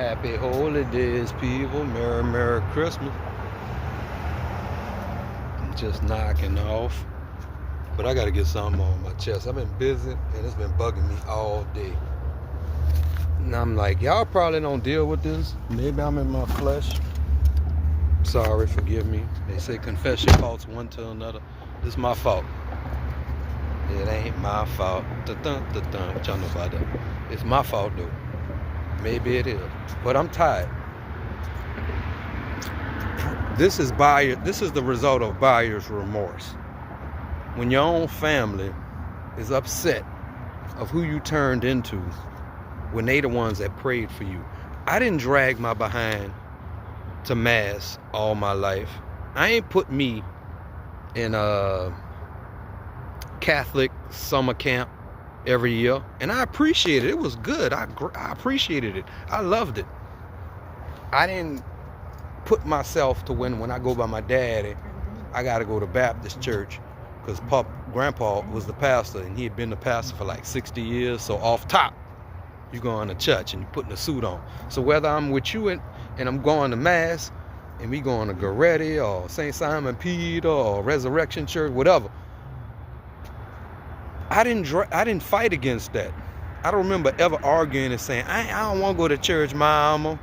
Happy holy days, people. Merry Christmas. I'm just knocking off. But I gotta get something on my chest. I've been busy and it's been bugging me all day. And I'm like, y'all probably don't deal with this. Maybe I'm in my flesh. Sorry, forgive me. They say confess your faults one to another. This is my fault. It ain't my fault. What y'all know about that? It's my fault though. Maybe it is. But I'm tired. This is the result of buyer's remorse. When your own family is upset of who you turned into when they the ones that prayed for you. I didn't drag my behind to mass all my life. I ain't put me in a Catholic summer camp every year, and I appreciate it. It was good. I appreciated it. I loved it. I didn't put myself to when I go by my daddy, I got to go to Baptist church because Grandpa was the pastor, and he had been the pastor for like 60 years. So off top, you going to church and you putting a suit on. So whether I'm with you and I'm going to mass, and we going to Goretti or St. Simon Peter or Resurrection Church, whatever, I didn't fight against that. I don't remember ever arguing and saying, I don't want to go to church, Mama.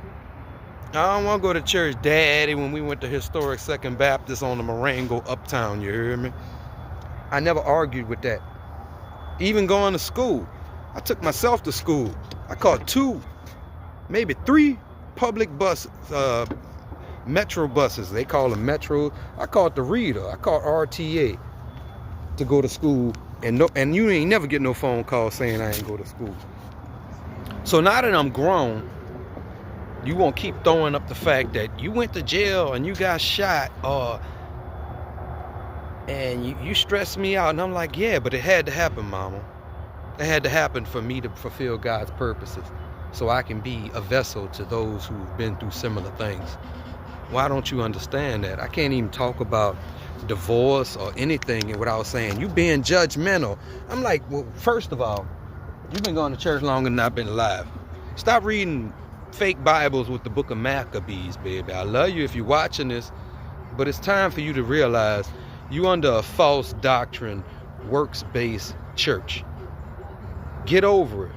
I don't want to go to church, Daddy, when we went to historic Second Baptist on the Marengo uptown, you hear me? I never argued with that. Even going to school, I took myself to school. I caught 2, maybe 3 public buses, metro buses. They call them metro. I caught the Reader. I caught RTA to go to school. And you ain't never get no phone call saying I ain't go to school. So now that I'm grown, you won't keep throwing up the fact that you went to jail and you got shot, and you stressed me out. And I'm like, yeah, but it had to happen, Mama. It had to happen for me to fulfill God's purposes, so I can be a vessel to those who've been through similar things. Why don't you understand that? I can't even talk about divorce or anything without saying you being judgmental. I'm like, well, first of all, you've been going to church longer than I've been alive. Stop reading fake Bibles with the book of Maccabees, baby. I love you if you're watching this, but it's time for you to realize you under a false doctrine, works-based church. Get over it.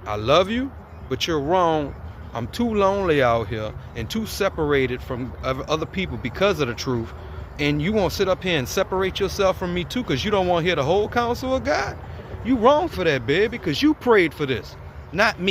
I love you, but you're wrong. I'm too lonely out here and too separated from other people because of the truth. And you won't sit up here and separate yourself from me too because you don't want to hear the whole counsel of God? You wrong for that, baby, because you prayed for this, not me.